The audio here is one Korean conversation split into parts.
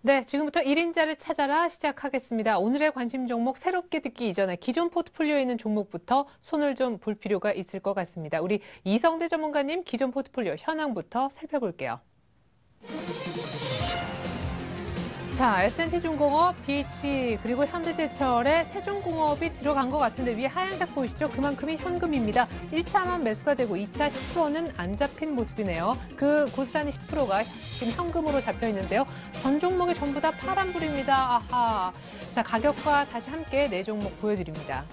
네, 지금부터 1인자를 찾아라 시작하겠습니다. 오늘의 관심 종목 새롭게 듣기 이전에 기존 포트폴리오에 있는 종목부터 손을 좀 볼 필요가 있을 것 같습니다. 우리 이성대 전문가님 기존 포트폴리오 현황부터 살펴볼게요. 자, S&T중공업, BH, 그리고 현대제철에 세종공업이 들어간 것 같은데 위에 하얀색 보이시죠? 그만큼이 현금입니다. 1차만 매수가 되고 2차 10%는 안 잡힌 모습이네요. 그 고스란히 10%가 지금 현금으로 잡혀 있는데요. 전 종목이 전부 다 파란불입니다. 아하. 자, 가격과 다시 함께 네 종목 보여드립니다.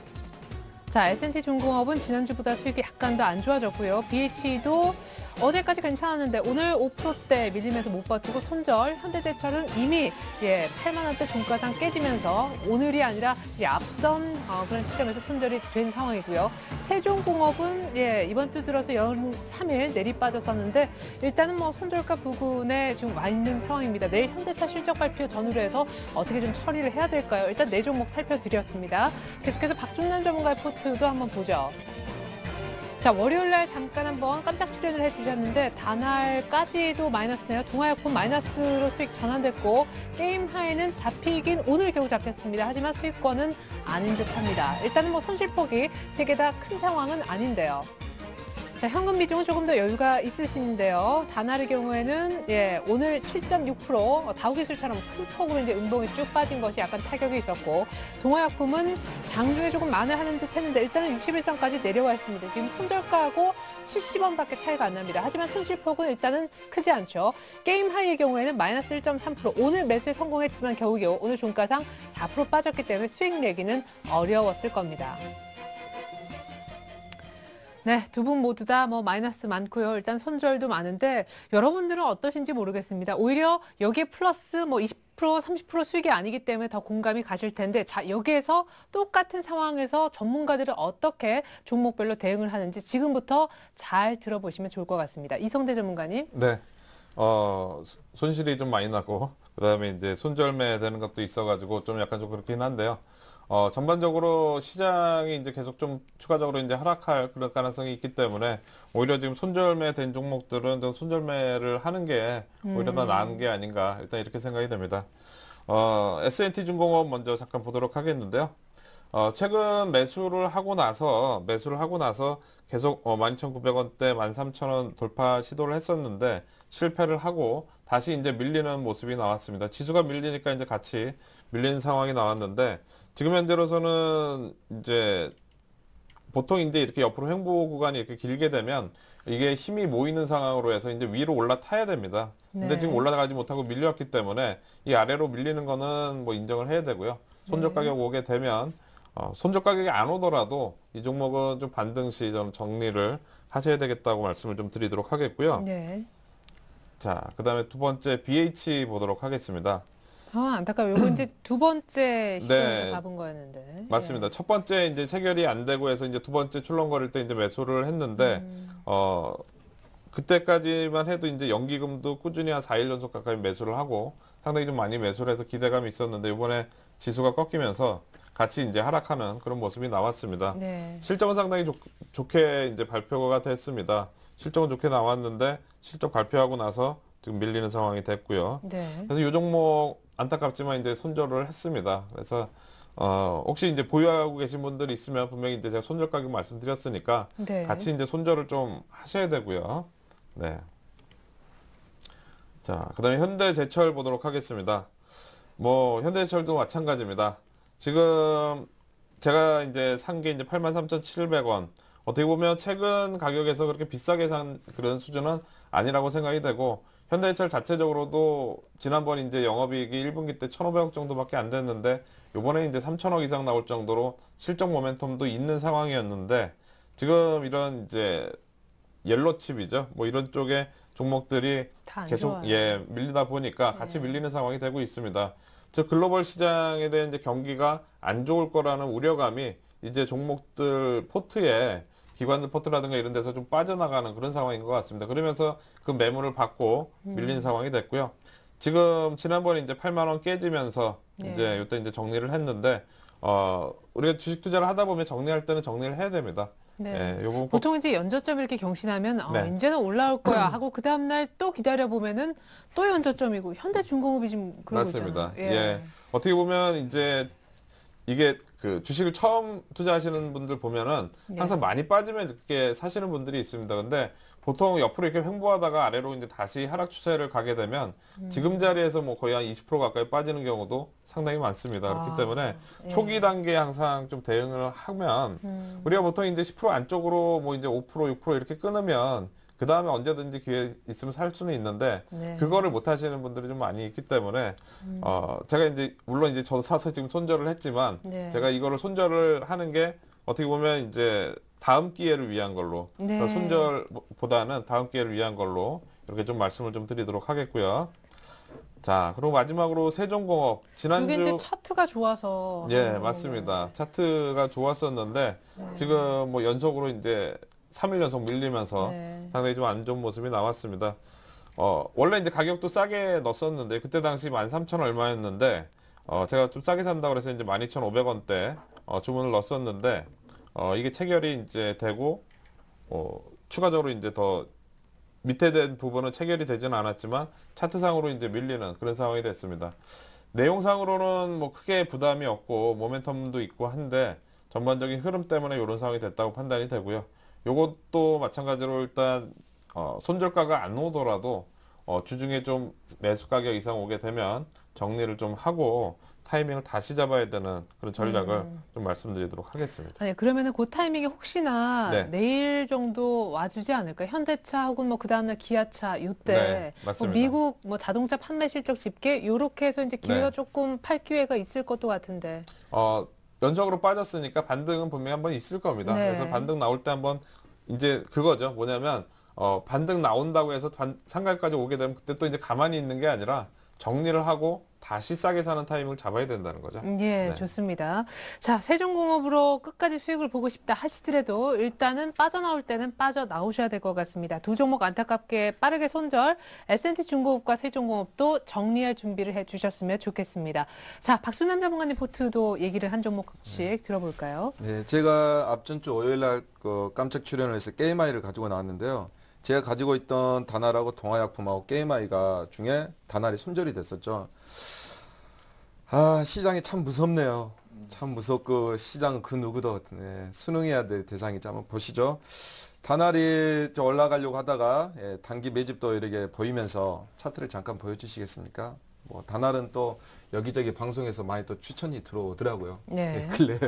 자, S&T중공업은 지난주보다 수익이 약간 더 안 좋아졌고요. BH도 어제까지 괜찮았는데 오늘 5%대 밀리면서 못 버티고 손절. 현대제철은 이미 8만 원대 종가상 깨지면서 오늘이 아니라 앞선 그런 시점에서 손절이 된 상황이고요. 세종공업은 이번 주 들어서 3일 내리 빠졌었는데 일단은 뭐 손절가 부근에 지금 와 있는 상황입니다. 내일 현대차 실적 발표 전후로 해서 어떻게 좀 처리를 해야 될까요? 일단 네 종목 살펴드렸습니다. 계속해서 박준남 전문가의 포트도 한번 보죠. 자, 월요일날 잠깐 한번 깜짝 출연을 해주셨는데 단알까지도 마이너스네요. 동아약품 마이너스로 수익 전환됐고 게임 하이는 잡히긴 오늘 겨우 잡혔습니다. 하지만 수익권은 아닌 듯합니다. 일단은 뭐 손실폭이 세 개 다 큰 상황은 아닌데요. 자, 현금 비중은 조금 더 여유가 있으신데요. 다날의 경우에는 오늘 7.6% 다우기술처럼 큰 폭으로 이제 음봉이 쭉 빠진 것이 약간 타격이 있었고 동아약품은 장중에 조금 만회하는 듯 했는데 일단은 61선까지 내려와 있습니다. 지금 손절가하고 70원밖에 차이가 안 납니다. 하지만 손실폭은 일단은 크지 않죠. 게임 하이의 경우에는 마이너스 1.3% 오늘 매수에 성공했지만 겨우겨우 오늘 종가상 4% 빠졌기 때문에 수익 내기는 어려웠을 겁니다. 네, 두 분 모두 다 뭐 마이너스 많고요. 일단 손절도 많은데 여러분들은 어떠신지 모르겠습니다. 오히려 여기에 플러스 뭐 20%, 30% 수익이 아니기 때문에 더 공감이 가실 텐데 자, 여기에서 똑같은 상황에서 전문가들은 어떻게 종목별로 대응을 하는지 지금부터 잘 들어보시면 좋을 것 같습니다. 이성대 전문가님. 네, 손실이 좀 많이 나고, 그다음에 이제 손절매 되는 것도 있어가지고 좀 약간 좀 그렇긴 한데요. 전반적으로 시장이 이제 계속 좀 추가적으로 이제 하락할 그런 가능성이 있기 때문에 오히려 지금 손절매 된 종목들은 좀 손절매를 하는 게 오히려 더 나은 게 아닌가 일단 이렇게 생각이 됩니다. S&T중공업 먼저 잠깐 보도록 하겠는데요. 최근 매수를 하고 나서 계속 12,900원대, 13,000원 돌파 시도를 했었는데 실패를 하고 다시 이제 밀리는 모습이 나왔습니다. 지수가 밀리니까 이제 같이 밀리는 상황이 나왔는데 지금 현재로서는 이제 보통 이제 이렇게 옆으로 횡보 구간이 이렇게 길게 되면 이게 힘이 모이는 상황으로 해서 이제 위로 올라타야 됩니다. 근데 지금 네. 올라가지 못하고 밀려왔기 때문에 이 아래로 밀리는 거는 뭐 인정을 해야 되고요. 손절 네. 가격 오게 되면 손절 가격이 안 오더라도 이 종목은 좀 반등 시 좀 정리를 하셔야 되겠다고 말씀을 좀 드리도록 하겠고요. 네. 자, 그다음에 두 번째 BH 보도록 하겠습니다. 아, 안타까워요. 요거 이제 두 번째 시도에서 네, 잡은 거였는데. 맞습니다. 첫 번째 이제 체결이 안 되고 해서 이제 두 번째 출렁거릴 때 이제 매수를 했는데 그때까지만 해도 이제 연기금도 꾸준히 한 4일 연속 가까이 매수를 하고 상당히 좀 많이 매수를 해서 기대감이 있었는데 이번에 지수가 꺾이면서 같이 이제 하락하는 그런 모습이 나왔습니다. 네. 실적은 상당히 좋게 이제 발표가 됐습니다. 실적은 좋게 나왔는데 실적 발표하고 나서 지금 밀리는 상황이 됐고요. 네. 그래서 이 종목 안타깝지만 이제 손절을 했습니다. 그래서 혹시 이제 보유하고 계신 분들이 있으면 분명히 이제 제가 손절 가격 말씀드렸으니까 네. 같이 이제 손절을 좀 하셔야 되고요. 네. 자, 그다음에 현대제철 보도록 하겠습니다. 뭐 현대제철도 마찬가지입니다. 지금 제가 이제 산 게 이제 83,700원. 어떻게 보면 최근 가격에서 그렇게 비싸게 산 그런 수준은 아니라고 생각이 되고 현대제철 자체적으로도 지난번 이제 영업이익이 1분기 때 1,500억 정도밖에 안 됐는데 요번에 이제 3,000억 이상 나올 정도로 실적 모멘텀도 있는 상황이었는데 지금 이런 이제 옐로칩이죠. 뭐 이런 쪽에 종목들이 다 안 계속 좋아요. 밀리다 보니까 같이 밀리는 상황이 되고 있습니다. 즉 글로벌 시장에 대한 이제 경기가 안 좋을 거라는 우려감이 이제 종목들 포트에 기관들 포트라든가 이런 데서 좀 빠져나가는 그런 상황인 것 같습니다. 그러면서 그 매물을 받고 밀린 상황이 됐고요. 지금 지난번에 이제 8만 원 깨지면서 이제 네. 이때 이제 정리를 했는데 우리가 주식 투자를 하다 보면 정리할 때는 정리를 해야 됩니다. 네. 예, 요 부분 꼭 보통 이제 연저점 이렇게 경신하면 네. 이제는 올라올 거야 하고 그 다음날 또 기다려 보면은 또 연저점이고 현대중공업이 지금 그러고 맞습니다. 있잖아요. 예. 어떻게 보면 이제 이게 그 주식을 처음 투자하시는 분들 보면은 항상 예. 많이 빠지면 이렇게 사시는 분들이 있습니다. 근데 보통 옆으로 이렇게 횡보하다가 아래로 이제 다시 하락 추세를 가게 되면 지금 자리에서 뭐 거의 한 20% 가까이 빠지는 경우도 상당히 많습니다. 그렇기 때문에 예. 초기 단계에 항상 좀 대응을 하면 우리가 보통 이제 10% 안쪽으로 뭐 이제 5%, 6% 이렇게 끊으면 그 다음에 언제든지 기회 있으면 살 수는 있는데 네. 그거를 못 하시는 분들이 좀 많이 있기 때문에 제가 이제 물론 이제 저도 사서 지금 손절을 했지만 네. 제가 이거를 손절을 하는 게 어떻게 보면 이제 다음 기회를 위한 걸로 네. 그러니까 손절보다는 다음 기회를 위한 걸로 이렇게 좀 말씀을 좀 드리도록 하겠고요. 자, 그리고 마지막으로 세종공업 이게 이제 지난주 차트가 좋아서 예, 하는 맞습니다. 거면, 차트가 좋았었는데 네. 지금 뭐 연속으로 이제 3일 연속 밀리면서 네. 상당히 좀 안 좋은 모습이 나왔습니다. 원래 이제 가격도 싸게 넣었었는데 그때 당시 13,000 얼마였는데 제가 좀 싸게 산다고 그래서 이제 12,500원대 주문을 넣었었는데 이게 체결이 이제 되고 추가적으로 이제 더 밑에 된 부분은 체결이 되지는 않았지만 차트상으로 이제 밀리는 그런 상황이 됐습니다. 내용상으로는 뭐 크게 부담이 없고 모멘텀도 있고 한데 전반적인 흐름 때문에 이런 상황이 됐다고 판단이 되고요. 요것도 마찬가지로 일단 손절가가 안 오더라도 주중에 좀 매수 가격 이상 오게 되면 정리를 좀 하고 타이밍을 다시 잡아야 되는 그런 전략을 좀 말씀드리도록 하겠습니다. 아니 그러면은 그 타이밍에 혹시나 네. 내일 정도 와주지 않을까요? 현대차 혹은 뭐 그 다음날 기아차 요때 네, 뭐 맞습니다. 미국 뭐 자동차 판매 실적 집계 요렇게 해서 이제 기회가 네. 조금 팔 기회가 있을 것도 같은데. 연속으로 빠졌으니까 반등은 분명히 한번 있을 겁니다. 네. 그래서 반등 나올 때 한번 이제 그거죠. 뭐냐면 반등 나온다고 해서 상가까지 오게 되면 그때 또 이제 가만히 있는 게 아니라 정리를 하고 다시 싸게 사는 타이밍을 잡아야 된다는 거죠. 예, 네. 좋습니다. 자, 세종공업으로 끝까지 수익을 보고 싶다 하시더라도 일단은 빠져나올 때는 빠져나오셔야 될 것 같습니다. 두 종목 안타깝게 빠르게 손절, S&T중공업과 세종공업도 정리할 준비를 해주셨으면 좋겠습니다. 자, 박순남 전문가님 포트도 얘기를 한 종목씩 들어볼까요? 네, 제가 앞전주 월요일 날 깜짝 출연을 해서 게임아이를 가지고 나왔는데요. 제가 가지고 있던 다날하고 동아약품하고 게임아이가 중에 다날이 손절이 됐었죠. 아, 시장이 참 무섭네요. 참 무섭고 시장은 그 누구도 순응해야 될 대상이죠. 한번 보시죠. 다날이 올라가려고 하다가 단기 매집도 이렇게 보이면서 차트를 잠깐 보여주시겠습니까? 뭐 다날은 또 여기저기 방송에서 많이 또 추천이 들어오더라고요. 네. 근래요.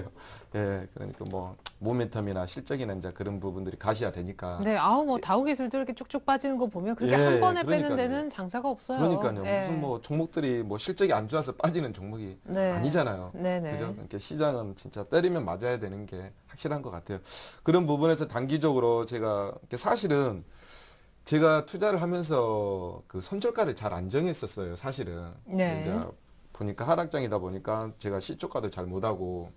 예, 그러니까 뭐 모멘텀이나 실적이나 이제 그런 부분들이 가셔야 되니까. 네, 아우 뭐 다우기술도 이렇게 쭉쭉 빠지는 거 보면 그렇게 예, 한 번에 빼는 그러니까요. 데는 장사가 없어요. 그러니까요. 예. 무슨 뭐 종목들이 뭐 실적이 안 좋아서 빠지는 종목이 네. 아니잖아요. 네네. 그죠? 그러니까 시장은 진짜 때리면 맞아야 되는 게 확실한 것 같아요. 그런 부분에서 단기적으로 제가 사실은 제가 투자를 하면서 그 손절가를 잘 안 정했었어요. 사실은. 네. 이제 보니까 하락장이다 보니까 제가 시초가도 잘 못하고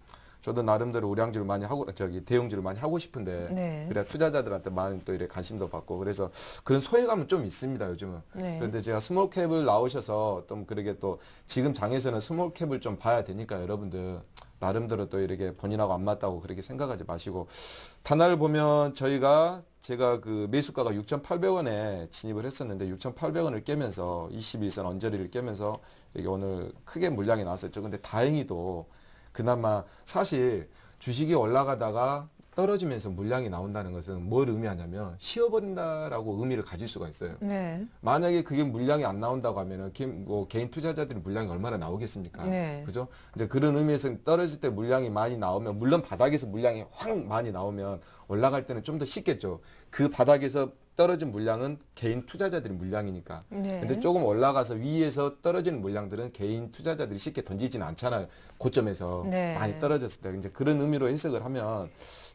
저도 나름대로 우량주를 많이 하고 대형주를 많이 하고 싶은데 네. 그래야 투자자들한테 많은 또 이렇게 관심도 받고 그래서 그런 소외감은 좀 있습니다 요즘은. 네. 그런데 제가 스몰캡을 나오셔서 좀 그러게 또 지금 장에서는 스몰캡을 좀 봐야 되니까 여러분들 나름대로 또 이렇게 본인하고 안 맞다고 그렇게 생각하지 마시고 다날 보면 제가 그 매수가가 6,800원에 진입을 했었는데 6,800원을 깨면서 21선 언저리를 깨면서 이게 오늘 크게 물량이 나왔었죠. 근데 다행히도 그나마 사실 주식이 올라가다가 떨어지면서 물량이 나온다는 것은 뭘 의미하냐면 쉬어버린다라고 의미를 가질 수가 있어요. 네. 만약에 그게 물량이 안 나온다고 하면은 개인 투자자들이 물량이 얼마나 나오겠습니까? 네. 그죠? 이제 그런 의미에서 떨어질 때 물량이 많이 나오면 물론 바닥에서 물량이 확 많이 나오면 올라갈 때는 좀 더 쉽겠죠. 그 바닥에서 떨어진 물량은 개인 투자자들이 물량이니까. 네. 근데 조금 올라가서 위에서 떨어지는 물량들은 개인 투자자들이 쉽게 던지지는 않잖아요. 고점에서 네. 많이 떨어졌을 때. 이제 그런 의미로 해석을 하면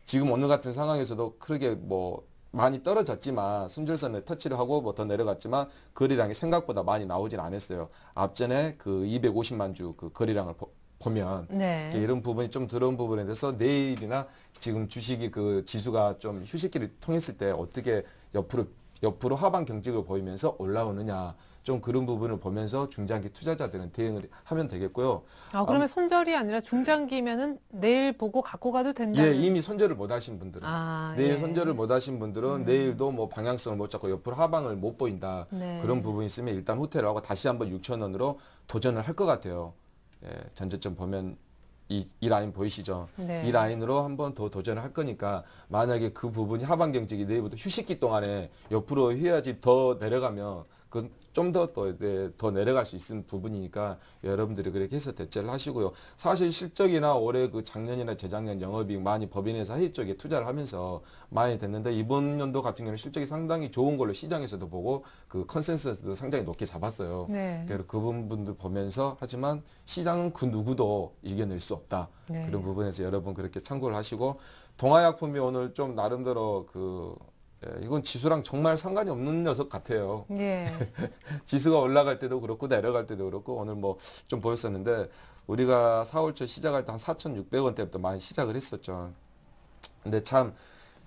지금 오늘 같은 상황에서도 크게 뭐 많이 떨어졌지만 순절선을 터치를 하고 뭐 더 내려갔지만 거래량이 생각보다 많이 나오진 않았어요. 앞전에 그 250만 주 그 거래량을 보면 네. 이런 부분이 좀 들어온 부분에 대해서 내일이나 지금 주식이 그 지수가 좀 휴식기를 통했을 때 어떻게 옆으로 옆으로 하방 경직을 보이면서 올라오느냐 좀 그런 부분을 보면서 중장기 투자자들은 대응을 하면 되겠고요. 그러면 손절이 아니라 중장기면은 내일 보고 갖고 가도 예, 된다는. 이미 손절을 못 하신 분들은 내일 예. 손절을 못 하신 분들은 내일도 뭐 방향성을 못 잡고 옆으로 하방을 못 보인다. 네. 그런 부분이 있으면 일단 후퇴를 하고 다시 한번 6,000원으로 도전을 할 것 같아요. 예, 전저점 보면 이 라인 보이시죠? 네. 이 라인으로 한 번 더 도전을 할 거니까 만약에 그 부분이 하방 경직이 내일부터 휴식기 동안에 옆으로 해야지 더 내려가면 그 좀 더 내려갈 수 있는 부분이니까 여러분들이 그렇게 해서 대처를 하시고요. 사실 실적이나 올해 그 작년이나 재작년 영업이익 많이 법인회사 해외 쪽에 투자를 하면서 많이 됐는데 이번 연도 같은 경우는 실적이 상당히 좋은 걸로 시장에서도 보고 그 컨센서스도 상당히 높게 잡았어요. 네. 그래서 그 부분들 보면서 하지만 시장은 그 누구도 이겨낼 수 없다. 네. 그런 부분에서 여러분 그렇게 참고를 하시고 동아약품이 오늘 좀 나름대로 이건 지수랑 정말 상관이 없는 녀석 같아요. 예. 지수가 올라갈 때도 그렇고 내려갈 때도 그렇고 오늘 뭐 좀 보였었는데 우리가 4월 초 시작할 때 한 4,600원대부터 많이 시작을 했었죠. 근데 참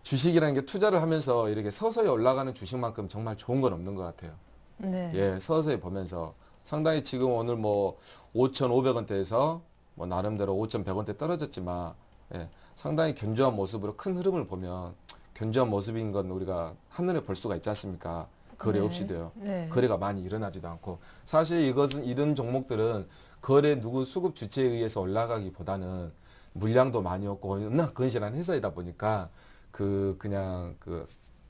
주식이라는 게 투자를 하면서 이렇게 서서히 올라가는 주식만큼 정말 좋은 건 없는 것 같아요. 네. 예, 서서히 보면서 상당히 지금 오늘 뭐 5,500원대에서 뭐 나름대로 5,100원대 떨어졌지만 예, 상당히 견조한 모습으로 큰 흐름을 보면 견조한 모습인 건 우리가 한눈에 볼 수가 있지 않습니까? 거래 네. 없이도요. 네. 거래가 많이 일어나지도 않고 사실 이런 종목들은 거래 누구 수급 주체에 의해서 올라가기보다는 물량도 많이 없고 워낙 건실한 회사이다 보니까 그냥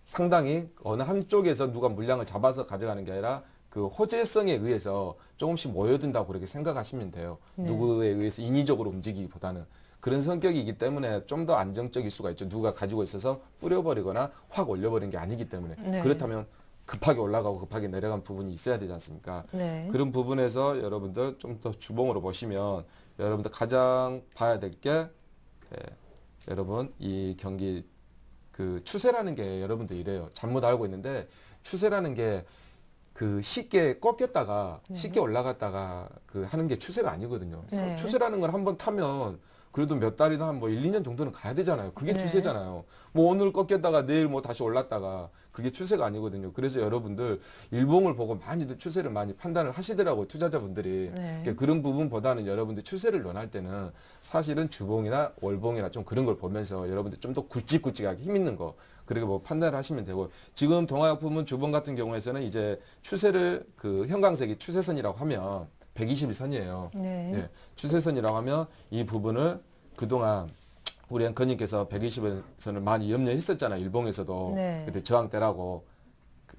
상당히 어느 한쪽에서 누가 물량을 잡아서 가져가는 게 아니라 그 호재성에 의해서 조금씩 모여든다고 그렇게 생각하시면 돼요. 네. 누구에 의해서 인위적으로 움직이기보다는 그런 성격이기 때문에 좀 더 안정적일 수가 있죠. 누가 가지고 있어서 뿌려버리거나 확 올려버린 게 아니기 때문에 네. 그렇다면 급하게 올라가고 급하게 내려간 부분이 있어야 되지 않습니까? 네. 그런 부분에서 여러분들 좀 더 주봉으로 보시면 여러분들 가장 봐야 될 게 여러분 이 경기 그 추세라는 게 여러분들 이래요. 잘못 알고 있는데 추세라는 게 쉽게 꺾였다가 쉽게 올라갔다가 하는 게 추세가 아니거든요. 네. 추세라는 걸 한번 타면 그래도 몇 달이나 한 뭐 1, 2년 정도는 가야 되잖아요. 그게 네. 추세잖아요. 뭐 오늘 꺾였다가 내일 뭐 다시 올랐다가 그게 추세가 아니거든요. 그래서 여러분들 일봉을 보고 많이들 추세를 많이 판단을 하시더라고요. 투자자분들이. 네. 그러니까 그런 부분보다는 여러분들 추세를 논할 때는 사실은 주봉이나 월봉이나 좀 그런 걸 보면서 여러분들 좀 더 굵직굵직하게 힘 있는 거 그리고 뭐 판단을 하시면 되고 지금 동아약품은 주봉 같은 경우에서는 이제 추세를 형광색이 추세선이라고 하면 120일선이에요. 네. 예, 추세선이라고 하면 이 부분을 그동안 우리 앵커님께서 120일선을 많이 염려했었잖아요. 일봉에서도. 네. 그때 저항대라고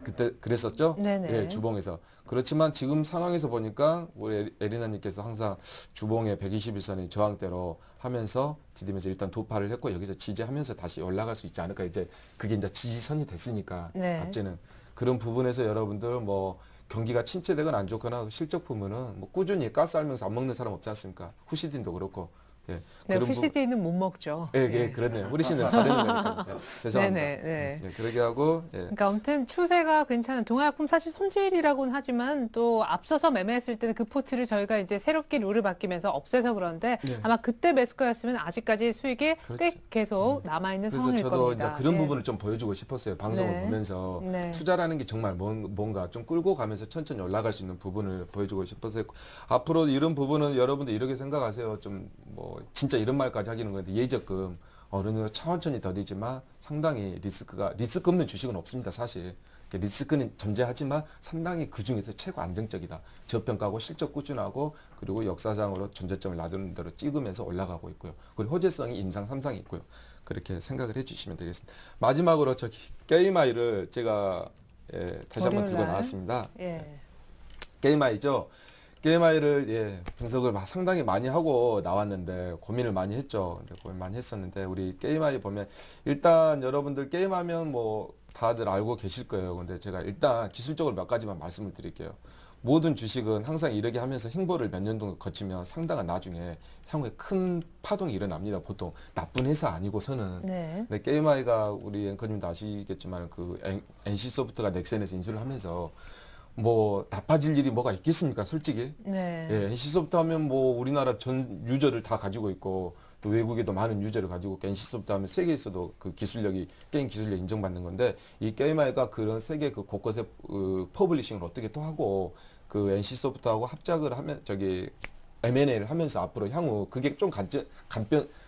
그때 그랬었죠. 네네. 예, 주봉에서. 그렇지만 지금 상황에서 보니까 우리 에리나님께서 항상 주봉의 120일선의 저항대로 하면서 디디면서 일단 도파를 했고 여기서 지지하면서 다시 올라갈 수 있지 않을까. 이제 그게 이제 지지선이 됐으니까 네. 앞제는 그런 부분에서 여러분들 뭐 경기가 침체되거나 안 좋거나 실적 보면은 뭐 꾸준히 가스 알면서 안 먹는 사람 없지 않습니까? 후시딘도 그렇고. 예. 네, 그런 후시디는 못 먹죠. 예, 예, 그렇네요. 우리 씨는 다 되는 거니까. 예, 죄송합니다. 네네. 네. 예, 그러게 하고 예. 그러니까 아무튼 추세가 괜찮은 동아약품 사실 손실이라고는 하지만 또 앞서서 매매했을 때는 그 포트를 저희가 이제 새롭게 룰을 바뀌면서 없애서 그런데 네. 아마 그때 매수가였으면 아직까지 수익이 꽤 그렇지. 계속 남아있는 그래서 상황일 저도 겁니다. 이제 그런 예. 부분을 좀 보여주고 싶었어요. 방송을 네. 보면서 네. 투자라는 게 정말 뭔가 좀 끌고 가면서 천천히 올라갈 수 있는 부분을 보여주고 싶어서 했고 앞으로 이런 부분은 여러분들 이렇게 생각하세요. 좀 뭐 진짜 이런 말까지 하기는 건데 예적금 어느 정도 천천히 더디지만 상당히 리스크 없는 주식은 없습니다. 사실 리스크는 존재하지만 상당히 그 중에서 최고 안정적이다. 저평가하고 실적 꾸준하고 그리고 역사상으로 전저점을 낮은 대로 찍으면서 올라가고 있고요. 그리고 호재성이 인상 3상이 있고요. 그렇게 생각을 해주시면 되겠습니다. 마지막으로 게임아이를 제가 다시 한번 들고 월요일날. 나왔습니다. 예. 게임아이죠. 게임아이를 분석을 상당히 많이 하고 나왔는데 고민을 많이 했죠. 근데 고민 많이 했었는데 우리 게임아이 보면 일단 여러분들 게임하면 뭐 다들 알고 계실 거예요. 근데 제가 일단 기술적으로 몇 가지만 말씀을 드릴게요. 모든 주식은 항상 이렇게 하면서 행보를 몇 년 동안 거치면 상당한 나중에 향후에 큰 파동이 일어납니다. 보통 나쁜 회사 아니고서는. 네. 근데 게임아이가 우리 앵커님도 아시겠지만 NC소프트가 넥센에서 인수를 하면서 뭐 나빠질 일이 뭐가 있겠습니까? 솔직히. 네. 예, NC소프트 하면 뭐 우리나라 전 유저를 다 가지고 있고 또 외국에도 많은 유저를 가지고 NC소프트 하면 세계에서도 그 기술력이 게임 기술력 인정받는 건데 이 게임아이가 그런 세계 그 곳곳에 퍼블리싱을 어떻게 또 하고 그 NC소프트하고 합작을 하면 저기 M&A를 하면서 앞으로 향후 그게 좀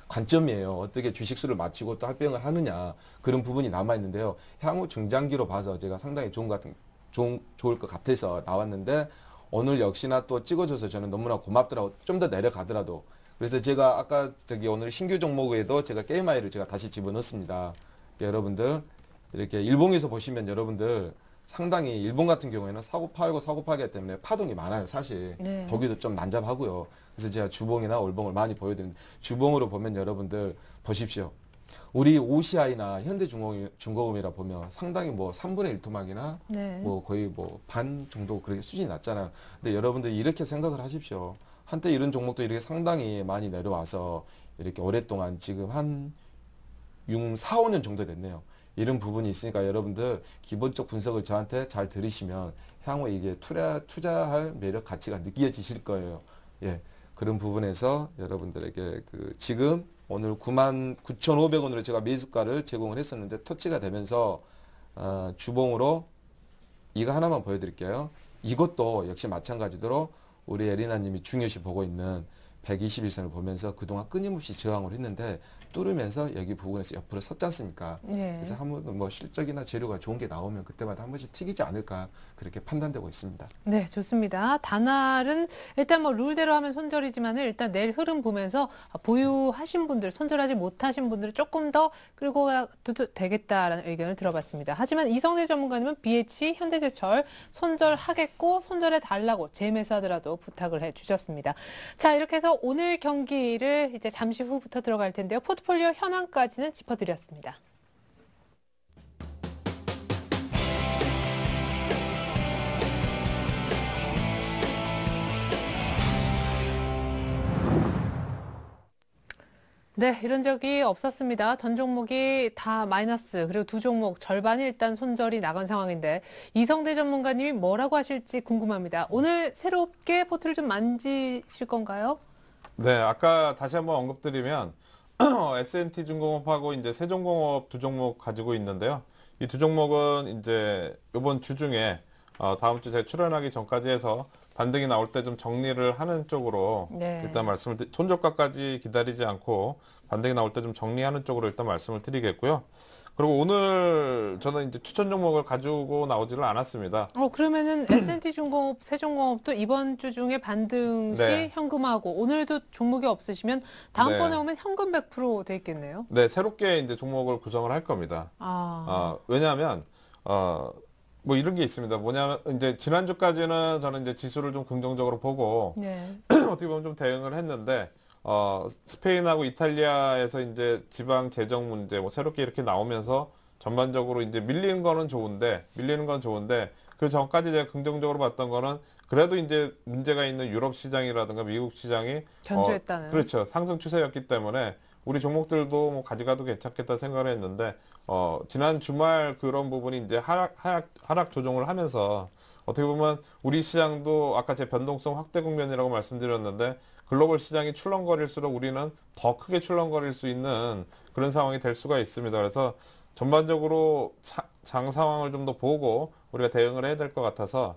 관점이에요. 어떻게 주식수를 맞추고 또 합병을 하느냐 그런 부분이 남아 있는데요. 향후 중장기로 봐서 제가 상당히 좋을 것 같아서 나왔는데 오늘 역시나 또 찍어줘서 저는 너무나 고맙더라고. 좀 더 내려가더라도. 그래서 제가 아까 저기 오늘 신규 종목에도 제가 게임아이를 제가 다시 집어넣습니다. 여러분들 이렇게 일봉에서 보시면 여러분들 상당히 일본 같은 경우에는 사고 팔기 때문에 파동이 많아요. 사실 네. 보기도 좀 난잡하고요. 그래서 제가 주봉이나 월봉을 많이 보여드리는데 주봉으로 보면 여러분들 보십시오. 우리 OCI나 현대중공업이라 보면 상당히 뭐 3분의 1 토막이나 네. 뭐 거의 뭐 반 정도 그렇게 수준이 낮잖아요. 근데 여러분들 이렇게 생각을 하십시오. 한때 이런 종목도 이렇게 상당히 많이 내려와서 이렇게 오랫동안 지금 한 4, 5년 정도 됐네요. 이런 부분이 있으니까 여러분들 기본적 분석을 저한테 잘 들으시면 향후 이게 투자할 매력 가치가 느껴지실 거예요. 예. 그런 부분에서 여러분들에게 그 지금 오늘 99,500원으로 제가 매수가를 제공을 했었는데 터치가 되면서 주봉으로 이거 하나만 보여드릴게요. 이것도 역시 마찬가지로 우리 에리나님이 중요시 보고 있는 121선을 보면서 그동안 끊임없이 저항을 했는데 뚫으면서 여기 부분에서 옆으로 섰지 않습니까? 네. 그래서 한번 뭐 실적이나 재료가 좋은 게 나오면 그때마다 한 번씩 튀기지 않을까 그렇게 판단되고 있습니다. 네, 좋습니다. 다날은 일단 뭐 룰대로 하면 손절이지만은 일단 내일 흐름 보면서 보유하신 분들, 손절하지 못하신 분들은 조금 더 끌고 가도 되겠다라는 의견을 들어봤습니다. 하지만 이성대 전문가님은 BH, 현대제철 손절하겠고 손절해 달라고 재매수하더라도 부탁을 해주셨습니다. 자, 이렇게 해서 오늘 경기를 이제 잠시 후부터 들어갈 텐데요. 포트폴리오 현황까지는 짚어드렸습니다. 네, 이런 적이 없었습니다. 전 종목이 다 마이너스, 그리고 두 종목 절반이 일단 손절이 나간 상황인데 이성대 전문가님이 뭐라고 하실지 궁금합니다. 오늘 새롭게 포트를 좀 만지실 건가요? 네, 아까 다시 한번 언급드리면 S&T중공업하고 이제 세종공업 두 종목 가지고 있는데요. 이 두 종목은 이제 이번 주 중에 다음 주 제가 출연하기 전까지 해서 반등이 나올 때 좀 정리를 하는 쪽으로 네. 일단 손절가까지 기다리지 않고 반등이 나올 때 좀 정리하는 쪽으로 일단 말씀을 드리겠고요. 그리고 오늘 저는 이제 추천 종목을 가지고 나오지를 않았습니다. 그러면은 S&T중공업, 세종공업도 이번 주 중에 반등 시 네. 현금하고 오늘도 종목이 없으시면 다음번에 네. 오면 현금 100%돼 있겠네요. 네, 새롭게 이제 종목을 구성을 할 겁니다. 왜냐하면 뭐 이런 게 있습니다. 뭐냐면 이제 지난주까지는 저는 이제 지수를 좀 긍정적으로 보고 네. 어떻게 보면 좀 대응을 했는데 스페인하고 이탈리아에서 이제 지방 재정 문제 뭐 새롭게 이렇게 나오면서 전반적으로 이제 밀리는 건 좋은데 그 전까지 제가 긍정적으로 봤던 거는 그래도 이제 문제가 있는 유럽 시장이라든가 미국 시장이 견조했다는. 그렇죠. 상승 추세였기 때문에 우리 종목들도 뭐 가져가도 괜찮겠다 생각을 했는데 지난 주말 그런 부분이 이제 하락 조정을 하면서 어떻게 보면 우리 시장도 아까 제 변동성 확대 국면이라고 말씀드렸는데 글로벌 시장이 출렁거릴수록 우리는 더 크게 출렁거릴 수 있는 그런 상황이 될 수가 있습니다. 그래서 전반적으로 장 상황을 좀 더 보고 우리가 대응을 해야 될 것 같아서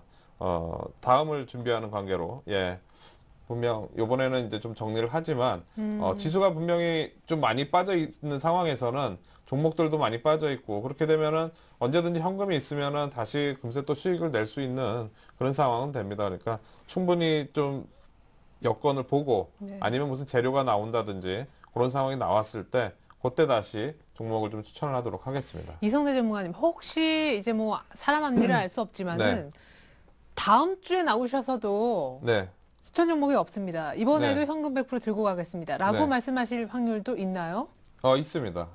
다음을 준비하는 관계로 분명 이번에는 이제 좀 정리를 하지만 지수가 분명히 좀 많이 빠져 있는 상황에서는 종목들도 많이 빠져 있고 그렇게 되면은 언제든지 현금이 있으면은 다시 금세 또 수익을 낼 수 있는 그런 상황은 됩니다. 그러니까 충분히 좀 여건을 보고 네. 아니면 무슨 재료가 나온다든지 그런 상황이 나왔을 때 그때 다시 종목을 좀 추천을 하도록 하겠습니다. 이성대 전문가님, 혹시 이제 뭐 사람 앞일을 알 수 없지만은 네. 다음 주에 나오셔서도 네. 추천 종목이 없습니다. 이번에도 네. 현금 100% 들고 가겠습니다. 라고 네. 말씀하실 확률도 있나요? 있습니다.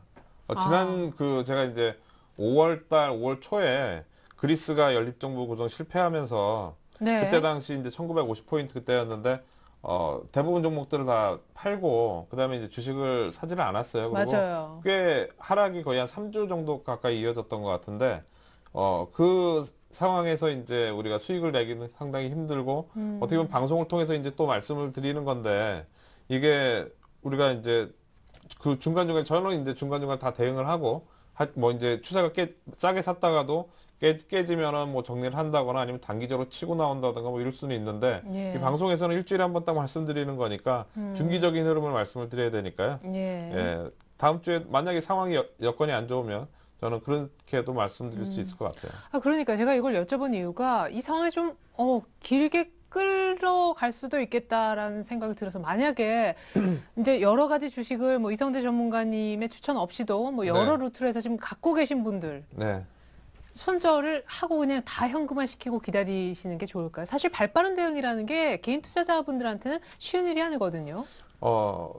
지난 제가 이제 5월 초에 그리스가 연립정부 구성 실패하면서 네. 그때 당시 이제 1950포인트 그때였는데 대부분 종목들을 다 팔고 그다음에 이제 주식을 사지를 않았어요. 그리고 맞아요. 꽤 하락이 거의 한 3주 정도 가까이 이어졌던 것 같은데 그 상황에서 이제 우리가 수익을 내기는 상당히 힘들고 어떻게 보면 방송을 통해서 이제 또 말씀을 드리는 건데 이게 우리가 이제 그 중간중간 저는 이제 중간중간 다 대응을 하고 뭐 이제 추세가 싸게 샀다가도 깨지면은 뭐 정리를 한다거나 아니면 단기적으로 치고 나온다든가 뭐 이럴 수는 있는데 예. 이 방송에서는 일주일에 한 번 딱 말씀드리는 거니까 중기적인 흐름을 말씀을 드려야 되니까요. 예. 예, 다음 주에 만약에 상황이 여건이 안 좋으면 저는 그렇게도 말씀드릴 수 있을 것 같아요. 아, 그러니까 제가 이걸 여쭤본 이유가 이 상황이 좀 길게 끌어갈 수도 있겠다라는 생각이 들어서 만약에 이제 여러 가지 주식을 뭐 이성대 전문가님의 추천 없이도 뭐 여러 네. 루트로 해서 지금 갖고 계신 분들 네. 손절을 하고 그냥 다 현금화 시키고 기다리시는 게 좋을까요? 사실 발빠른 대응이라는 게 개인 투자자분들한테는 쉬운 일이 아니거든요.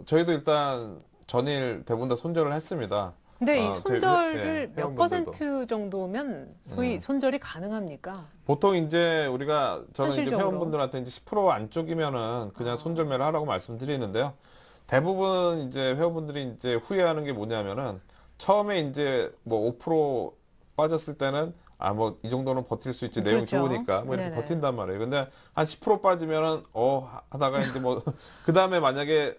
저희도 일단 전일 대부분 다 손절을 했습니다. 근데 이 저희 손절을 몇 회원분들도. 퍼센트 정도면 소위 손절이 가능합니까? 보통 이제 우리가 저는 이제 현실적으로. 회원분들한테 이제 10% 안쪽이면은 그냥 손절매를 하라고 말씀드리는데요. 대부분 이제 회원분들이 이제 후회하는 게 뭐냐면은 처음에 이제 뭐 5% 빠졌을 때는 뭐 이 정도는 버틸 수 있지 내용이 그렇죠. 좋으니까 뭐 이렇게 네네. 버틴단 말이에요. 근데 한 10% 빠지면은 하다가 이제 뭐 그 다음에 만약에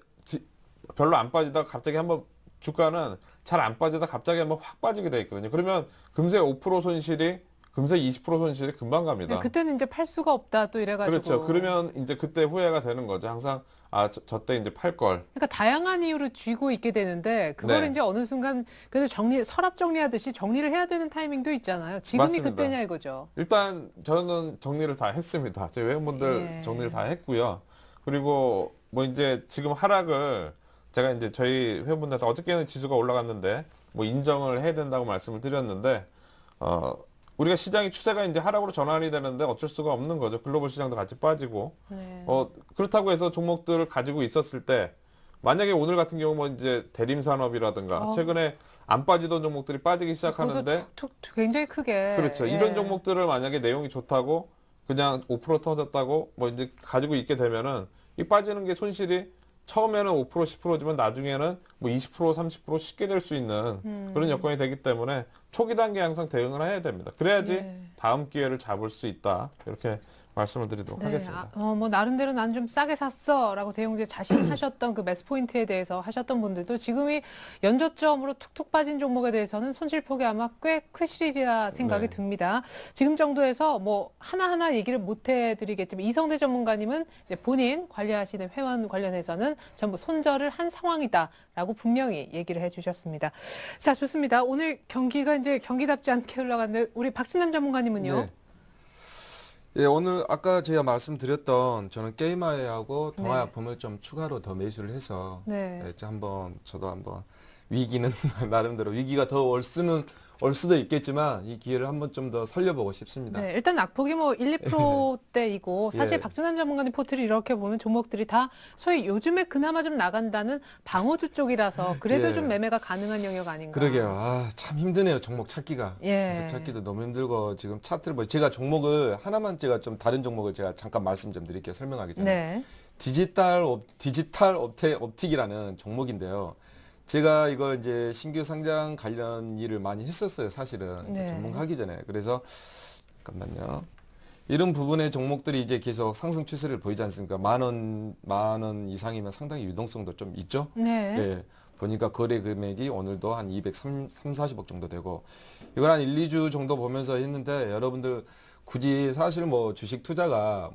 별로 안 빠지다가 갑자기 한번 주가는 잘 안 빠지다 갑자기 한번 확 빠지게 돼 있거든요. 그러면 금세 5% 손실이 금세 20% 손실이 금방 갑니다. 네, 그때는 이제 팔 수가 없다 또 이래가지고. 그렇죠. 그러면 이제 그때 후회가 되는 거죠. 항상 저 때 이제 팔 걸. 그러니까 다양한 이유로 쥐고 있게 되는데 그걸 네. 이제 어느 순간 그래도 서랍 정리하듯이 정리를 해야 되는 타이밍도 있잖아요. 지금이 맞습니다. 그때냐 이거죠. 일단 저는 정리를 다 했습니다. 저희 회원분들 예. 정리를 다 했고요. 그리고 뭐 이제 지금 하락을 제가 이제 저희 회원분들한테 어저께는 지수가 올라갔는데 뭐 인정을 해야 된다고 말씀을 드렸는데 우리가 시장이 추세가 이제 하락으로 전환이 되는데 어쩔 수가 없는 거죠. 글로벌 시장도 같이 빠지고 네. 그렇다고 해서 종목들을 가지고 있었을 때 만약에 오늘 같은 경우 뭐 이제 대림산업이라든가 최근에 안 빠지던 종목들이 빠지기 시작하는데 툭 굉장히 크게. 그렇죠. 예. 이런 종목들을 만약에 내용이 좋다고 그냥 5% 터졌다고 뭐 이제 가지고 있게 되면은 이 빠지는 게 손실이 처음에는 5% 10%지만 나중에는 뭐 20% 30% 쉽게 될 수 있는 그런 여건이 되기 때문에 초기 단계에 항상 대응을 해야 됩니다. 그래야지 네. 다음 기회를 잡을 수 있다. 이렇게 말씀을 드리도록 하겠습니다. 뭐 나름대로 난 좀 싸게 샀어라고 대응제 자신하셨던 그 매수 포인트에 대해서 하셨던 분들도 지금이 연저점으로 툭툭 빠진 종목에 대해서는 손실폭이 아마 꽤 크시리라 생각이 네. 듭니다. 지금 정도에서 뭐 하나하나 얘기를 못 해드리겠지만 이성대 전문가님은 이제 본인 관리하시는 회원 관련해서는 전부 손절을 한 상황이다라고 분명히 얘기를 해주셨습니다. 자, 좋습니다. 오늘 경기가 이제 경기답지 않게 흘러갔는데 우리 박진남 전문가님은요? 네. 예, 오늘 아까 제가 말씀드렸던 저는 게임아이하고 동아약품을 좀 추가로 더 매수를 해서 네. 예, 저도 한번 위기는 나름대로 위기가 더 올 수도 있겠지만 이 기회를 한번 좀 더 살려보고 싶습니다. 네, 일단 낙폭이 뭐 1, 2%대이고 사실 예. 박준환 전문가님 포트를 이렇게 보면 종목들이 다 소위 요즘에 그나마 좀 나간다는 방어주 쪽이라서 그래도 예. 좀 매매가 가능한 영역 아닌가. 그러게요. 참 힘드네요. 종목 찾기가. 예. 그래서 찾기도 너무 힘들고 지금 차트를 제가 종목을 하나만 제가 좀 다른 종목을 제가 잠깐 말씀 좀 드릴게요. 설명하기 전에. 네. 디지털 옵틱이라는 종목인데요. 제가 이걸 이제 신규 상장 관련 일을 많이 했었어요, 사실은. 네. 전문가하기 전에. 그래서, 잠깐만요. 이런 부분의 종목들이 이제 계속 상승 추세를 보이지 않습니까? 만 원 이상이면 상당히 유동성도 좀 있죠? 네. 예. 보니까 거래 금액이 오늘도 한 240억 정도 되고, 이걸 한 1, 2주 정도 보면서 했는데, 여러분들 굳이 사실 뭐 주식 투자가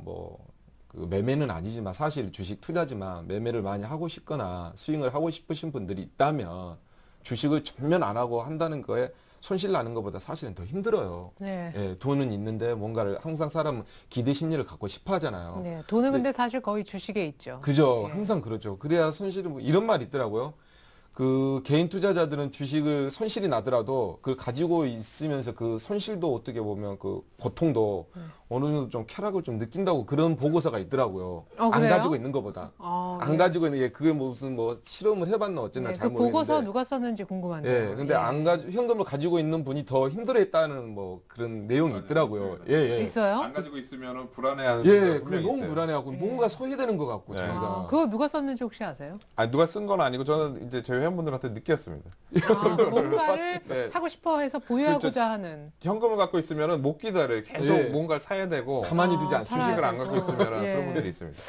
그 매매는 아니지만 사실 주식 투자지만 매매를 많이 하고 싶거나 스윙을 하고 싶으신 분들이 있다면 주식을 전면 안 하고 한다는 거에 손실 나는 것보다 사실은 더 힘들어요. 네. 예, 돈은 있는데 뭔가를 항상 사람은 기대 심리를 갖고 싶어 하잖아요. 네. 돈은 근데 사실 거의 주식에 있죠. 그죠. 예. 항상 그렇죠. 그래야 손실은 이런 말이 있더라고요. 그 개인 투자자들은 주식을 손실이 나더라도 그걸 가지고 있으면서 그 손실도 어떻게 보면 그 고통도 어느 정도 좀 쾌락을 좀 느낀다고 그런 보고서가 있더라고요. 안 그래요? 가지고 있는 것보다. 안 네. 가지고 있는 게 그게 무슨 뭐 실험을 해봤나 어쨌나 네, 잘 그 모르겠는데. 보고서 누가 썼는지 궁금한데요. 예, 근데 현금을 가지고 있는 분이 더 힘들어했다는 뭐 그런 내용이 있더라고요. 예, 예. 있어요? 안 가지고 있으면은 불안해하는 예, 분들 그 분명히 너무 있어요. 불안해하고 뭔가 소외되는 것 같고 네. 자기가. 그거 누가 썼는지 혹시 아세요? 누가 쓴 건 아니고 저는 이제 저희 회원분들한테 느꼈습니다. 뭔가를 네. 사고 싶어 해서 보유하고자 그렇죠. 하는. 현금을 갖고 있으면은 못 기다려요. 계속 예. 뭔가를 사야 팔아야 되고 가만히 두지 않습니다. 주식을 안 팔아야 갖고 되고. 있으면 예. 그런 분들이 있습니다.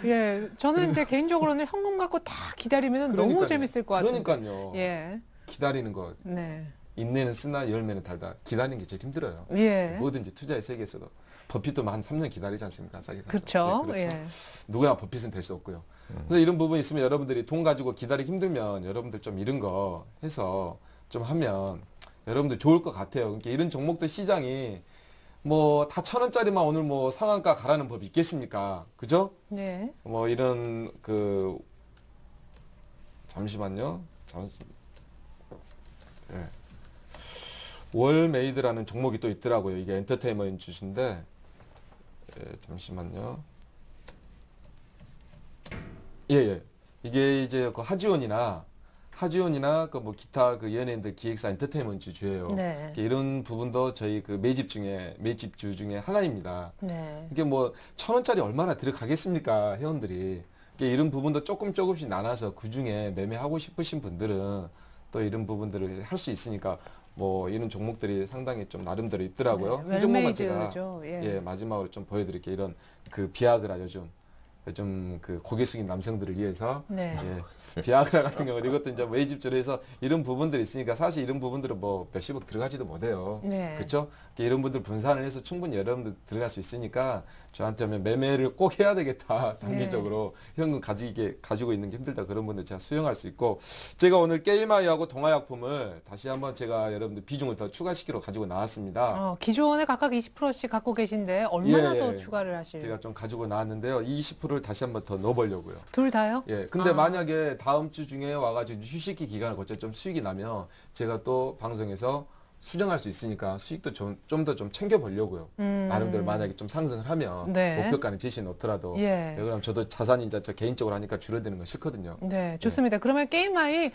예, 저는 이제 개인적으로는 현금 갖고 다 기다리면 너무 그러니까요. 재밌을 것 같은데. 그러니까요. 예, 기다리는 거 네, 인내는 쓰나 열매는 달다. 기다리는 게 제일 힘들어요. 예, 뭐든지 투자의 세계에서도 버핏도 한 3년 기다리지 않습니까? 싸게 사서. 그렇죠. 네, 그렇죠. 예, 누구나 버핏은 될 수 없고요. 그래서 이런 부분이 있으면 여러분들이 돈 가지고 기다리기 힘들면 여러분들 좀 이런 거 해서 좀 하면 여러분들 좋을 것 같아요. 그러니까 이런 종목들 시장이 뭐 다 1,000원짜리만 오늘 뭐 상한가 가라는 법이 있겠습니까? 그죠? 예, 뭐 이런 그 잠시만요. 예. 월메이드라는 종목이 또 있더라고요. 이게 엔터테인먼트 주신데 잠시만요. 예. 이게 이제 그 하지원이나 그 뭐 기타 그 연예인들 기획사 엔터테인먼트 주예요. 네, 이런 부분도 저희 그 매집주 중에 하나입니다. 네, 이게 뭐 1,000원짜리 얼마나 들어가겠습니까 회원들이. 이런 부분도 조금씩 나눠서 그 중에 매매하고 싶으신 분들은 또 이런 부분들을 할 수 있으니까 뭐 이런 종목들이 상당히 좀 나름대로 있더라고요. 네, 이 종목만 제가 웰메이드죠. 예, 마지막으로 좀 보여드릴게요. 이런 그 비아그라 요즘 그 고개 숙인 남성들을 위해서 네, 비아그라 같은 경우는 이것도 이제 외집주로 해서 이런 부분들이 있으니까 사실 이런 부분들은 뭐 몇십억 들어가지도 못해요. 네, 그렇죠? 이런 분들 분산을 해서 충분히 여러분들 들어갈 수 있으니까 저한테 하면 매매를 꼭 해야 되겠다. 단기적으로 현금 가지고 있는 게 힘들다. 그런 분들 제가 수용할 수 있고 제가 오늘 게임아이하고 동아약품을 다시 한번 제가 여러분들 비중을 더 추가시키러 가지고 나왔습니다. 기존에 각각 20%씩 갖고 계신데 얼마나 예, 더 추가를 하실? 제가 좀 가지고 나왔는데요. 20%를 다시 한번 더 넣어보려고요. 둘 다요? 예, 근데 아. 만약에 다음 주 중에 와가지고 휴식기 기간을 거쳐 좀 수익이 나면 제가 또 방송에서 수정할 수 있으니까 수익도 좀 더 좀 챙겨보려고요. 나름대로 만약에 좀 상승을 하면 네. 목표가는 제시해 놓더라도 예. 그럼 저도 자산이 이제 저 개인적으로 하니까 줄어드는 건 싫거든요. 네, 좋습니다. 그러면 게임아이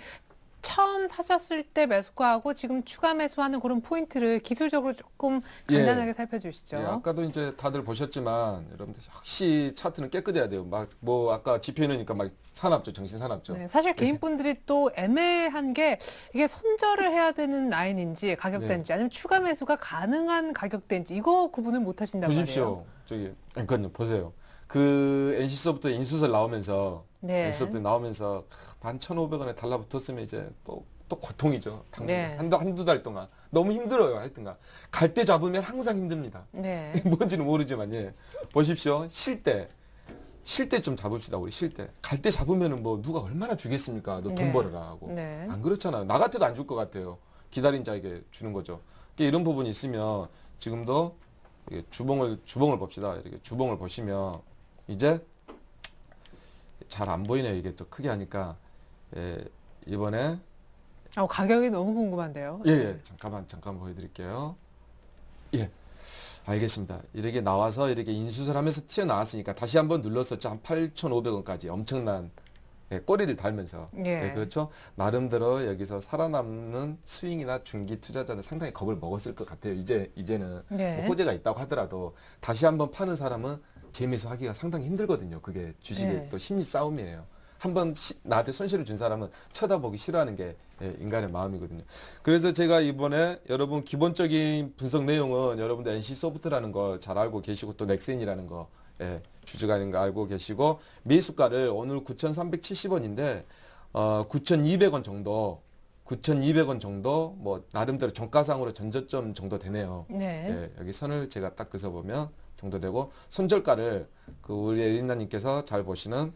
처음 사셨을 때 매수가하고 지금 추가 매수하는 그런 포인트를 기술적으로 조금 간단하게 살펴주시죠. 예, 아까도 이제 다들 보셨지만 여러분들 역시 차트는 깨끗해야 돼요. 막 뭐 아까 지표 넣으니까 막 사납죠, 정신 사납죠. 네, 사실 개인분들이 또 애매한 게 이게 손절을 해야 되는 라인인지 가격대인지 아니면 추가 매수가 가능한 가격대인지 이거 구분을 못 하신단 말이에요. 보십시오. 그러니까요, 보세요. 그 NC소프트 인수설 나오면서 네. NC소프트 나오면서 11,500원에 달라붙었으면 이제 또 고통이죠. 네. 한두 달 동안 너무 힘들어요. 하여튼간 갈 때 잡으면 항상 힘듭니다. 네. 뭔지는 모르지만 보십시오. 쉴 때 좀 잡읍시다. 우리 쉴 때. 갈 때 잡으면은 뭐 누가 얼마나 주겠습니까? 너 돈 네. 벌어라 하고. 네. 안 그렇잖아요. 나 같아도 안 줄 것 같아요. 기다린 자에게 주는 거죠. 이런 부분이 있으면 지금도 이게 주봉을 봅시다. 이렇게 주봉을 보시면 이제 잘 안 보이네요. 이게 또 크게 하니까 이번에 가격이 너무 궁금한데요. 잠깐 보여드릴게요. 예, 알겠습니다. 이렇게 나와서 이렇게 인수설 하면서 튀어나왔으니까 다시 한번 눌렀었죠. 한 8,500원까지 엄청난 꼬리를 달면서. 예. 그렇죠. 나름대로 여기서 살아남는 스윙이나 중기 투자자는 상당히 겁을 먹었을 것 같아요. 이제는 네. 뭐 호재가 있다고 하더라도 다시 한번 파는 사람은 재미있어 하기가 상당히 힘들거든요. 그게 주식의 네. 또 심리 싸움이에요. 한번 나한테 손실을 준 사람은 쳐다보기 싫어하는 게 인간의 마음이거든요. 그래서 제가 이번에 여러분 기본적인 분석 내용은 여러분들 NC소프트라는 걸 잘 알고 계시고 또 넥센이라는 거 주주가는 거 알고 계시고 매수가를 오늘 9,370원인데 9,200원 정도 뭐 나름대로 정가상으로 전저점 정도 되네요. 네. 여기 선을 제가 딱 그어보면 정도 되고 손절가를 그 우리 에린나님께서 잘 보시는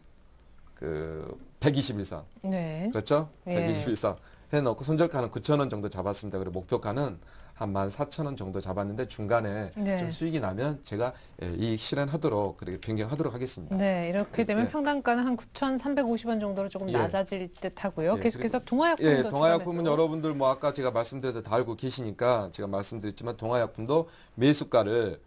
그 121선 네. 그렇죠? 예. 121선 해놓고 손절가는 9,000원 정도 잡았습니다. 그리고 목표가는 한 14,000원 정도 잡았는데 중간에 네. 좀 수익이 나면 제가 이익 실현하도록 그렇게 변경하도록 하겠습니다. 네, 이렇게 되면 네. 평단가는 한 9,350원 정도로 조금 예. 낮아질 듯 하고요. 예, 계속해서 동아약품도 동아약품은 추가매수. 여러분들 뭐 아까 제가 말씀드려도 다 알고 계시니까 제가 말씀드렸지만 동아약품도 매수가를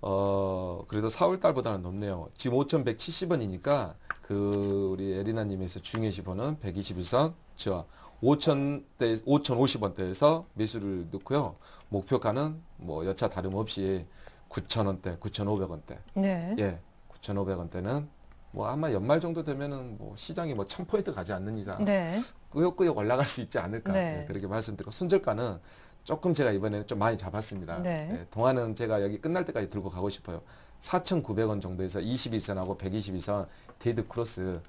그래도 4월 달보다는 높네요. 지금 5,170원이니까 그 우리 에리나님에서 중요시 보는 121선 저 5,050원대에서 매수를 넣고요. 목표가는 뭐 여차 다름없이 9,000원대, 9,500원대. 네. 9,500원대는 뭐 아마 연말 정도 되면은 뭐 시장이 뭐 1,000포인트 가지 않는 이상 네. 꾸역꾸역 올라갈 수 있지 않을까 네. 그렇게 말씀드리고 손절가는 조금 제가 이번에는 좀 많이 잡았습니다. 네. 예, 동안은 제가 여기 끝날 때까지 들고 가고 싶어요. 4,900원 정도에서 21선하고 122선 데이드 크로스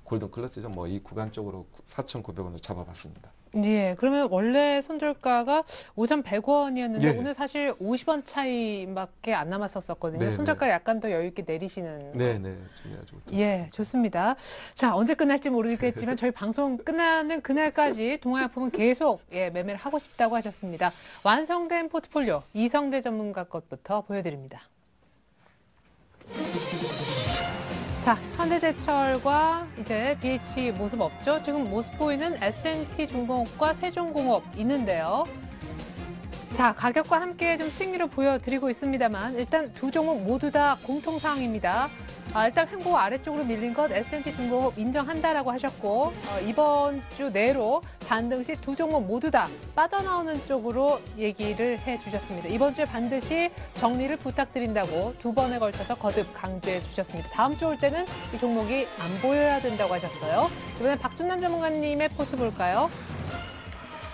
골든 클러스죠. 뭐 이 구간 쪽으로 4,900원으로 잡아봤습니다. 예, 그러면 원래 손절가가 5,100원이었는데 예. 오늘 사실 50원 차이밖에 안 남았었거든요. 네, 손절가 약간 더 여유 있게 내리시는. 네네. 좀 아주 예, 좋습니다. 자, 언제 끝날지 모르겠지만 저희 방송 끝나는 그날까지 동화약품은 계속 매매를 하고 싶다고 하셨습니다. 완성된 포트폴리오 이성대 전문가 것부터 보여드립니다. 자, 현대제철과 이제 BH 모습 없죠? 지금 모습 보이는 S&T중공업과 세종공업 있는데요. 자, 가격과 함께 좀 수익률을 보여드리고 있습니다만 일단 두 종목 모두 다 공통사항입니다. 일단 횡보 아래쪽으로 밀린 것 S&T중공업 인정한다라고 하셨고 이번 주 내로 반등 시 두 종목 모두 다 빠져나오는 쪽으로 얘기를 해주셨습니다. 이번 주에 반드시 정리를 부탁드린다고 두 번에 걸쳐서 거듭 강조해 주셨습니다. 다음 주 올 때는 이 종목이 안 보여야 된다고 하셨어요. 이번엔 박준남 전문가님의 포트 볼까요?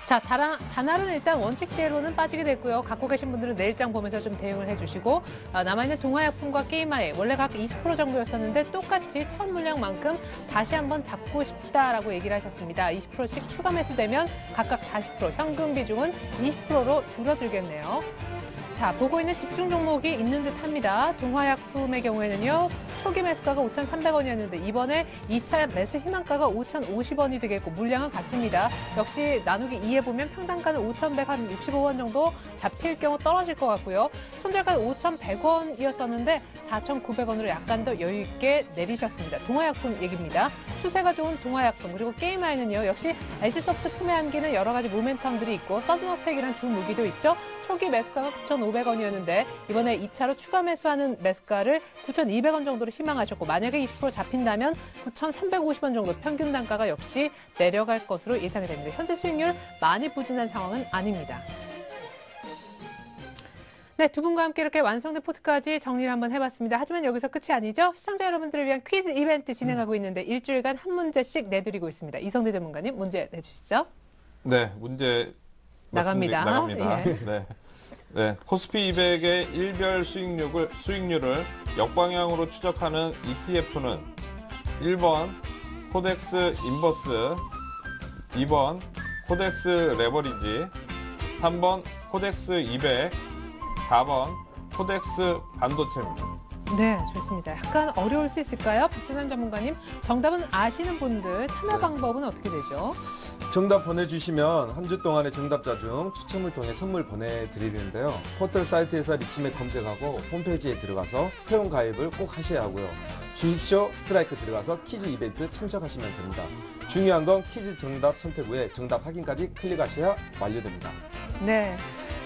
자, 다날은 일단 원칙대로는 빠지게 됐고요. 갖고 계신 분들은 내일장 보면서 좀 대응을 해주시고 남아있는 동화약품과 게임아이 원래 각 20% 정도였었는데 똑같이 첫 물량만큼 다시 한번 잡고 싶다라고 얘기를 하셨습니다. 20%씩 추가 매수되면 각각 40%, 현금 비중은 20%로 줄어들겠네요. 자, 보고 있는 집중 종목이 있는 듯 합니다. 동화약품의 경우에는요, 초기 매수가가 5,300원이었는데 이번에 2차 매수 희망가가 5,050원이 되겠고 물량은 같습니다. 역시 나누기 2해보면 평단가는 5,165원 정도 잡힐 경우 떨어질 것 같고요. 손절가는 5,100원이었었는데 4,900원으로 약간 더 여유 있게 내리셨습니다. 동화약품 얘기입니다. 추세가 좋은 동화약품 그리고 게임아이는요, 역시 LG소프트 품에 안기는 여러 가지 모멘텀들이 있고 서든어택이라는 주 무기도 있죠. 초기 매수가가 9,500원이었는데 이번에 2차로 추가 매수하는 매수가를 9,200원 정도로 희망하셨고 만약에 20% 잡힌다면 9,350원 정도 평균 단가가 역시 내려갈 것으로 예상이 됩니다. 현재 수익률 많이 부진한 상황은 아닙니다. 네, 두 분과 함께 이렇게 완성된 포트까지 정리를 한번 해봤습니다. 하지만 여기서 끝이 아니죠. 시청자 여러분들을 위한 퀴즈 이벤트 진행하고 있는데 일주일간 한 문제씩 내드리고 있습니다. 이성대 전문가님 문제 내주시죠. 네, 문제 나갑니다. 나갑니다. 예. 네. 네, 코스피 200의 일별 수익률을 역방향으로 추적하는 ETF는 1번 코덱스 인버스, 2번 코덱스 레버리지, 3번 코덱스 200, 4번 코덱스 반도체입니다. 네, 좋습니다. 약간 어려울 수 있을까요? 박준환 전문가님, 정답은 아시는 분들 참여 방법은 어떻게 되죠? 정답 보내주시면 한 주 동안의 정답자 중 추첨을 통해 선물 보내드리는데요. 포털 사이트에서 리치맥 검색하고 홈페이지에 들어가서 회원 가입을 꼭 하셔야 하고요. 주식쇼 스트라이크 들어가서 퀴즈 이벤트 참석하시면 됩니다. 중요한 건 퀴즈 정답 선택 후에 정답 확인까지 클릭하셔야 완료됩니다. 네.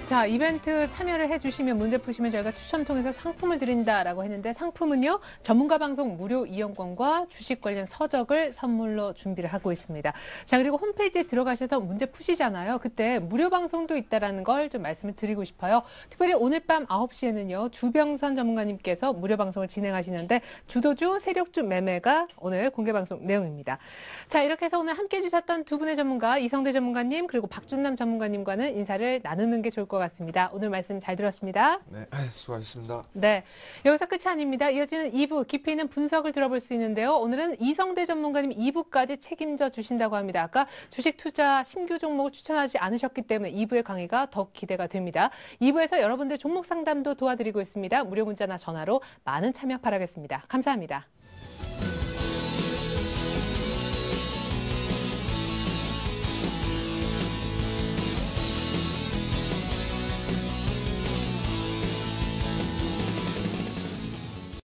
자, 이벤트 참여를 해주시면 문제 푸시면 저희가 추첨 통해서 상품을 드린다라고 했는데 상품은요, 전문가 방송 무료 이용권과 주식 관련 서적을 선물로 준비를 하고 있습니다. 자, 그리고 홈페이지에 들어가셔서 문제 푸시잖아요. 그때 무료 방송도 있다라는 걸 좀 말씀을 드리고 싶어요. 특별히 오늘 밤 9시에는요, 주병선 전문가님께서 무료 방송을 진행하시는데 주도주, 세력주 매매가 오늘 공개 방송 내용입니다. 자, 이렇게 해서 오늘 함께 해주셨던 두 분의 전문가, 이성대 전문가님 그리고 박준남 전문가님과는 인사를 나누는 게 좋을 것 같습니다. 오늘 말씀 잘 들었습니다. 네, 수고하셨습니다. 네, 여기서 끝이 아닙니다. 이어지는 2부 깊이 있는 분석을 들어볼 수 있는데요. 오늘은 이성대 전문가님 2부까지 책임져 주신다고 합니다. 아까 주식 투자 신규 종목을 추천하지 않으셨기 때문에 2부의 강의가 더 기대가 됩니다. 2부에서 여러분들 종목 상담도 도와드리고 있습니다. 무료 문자나 전화로 많은 참여 바라겠습니다. 감사합니다.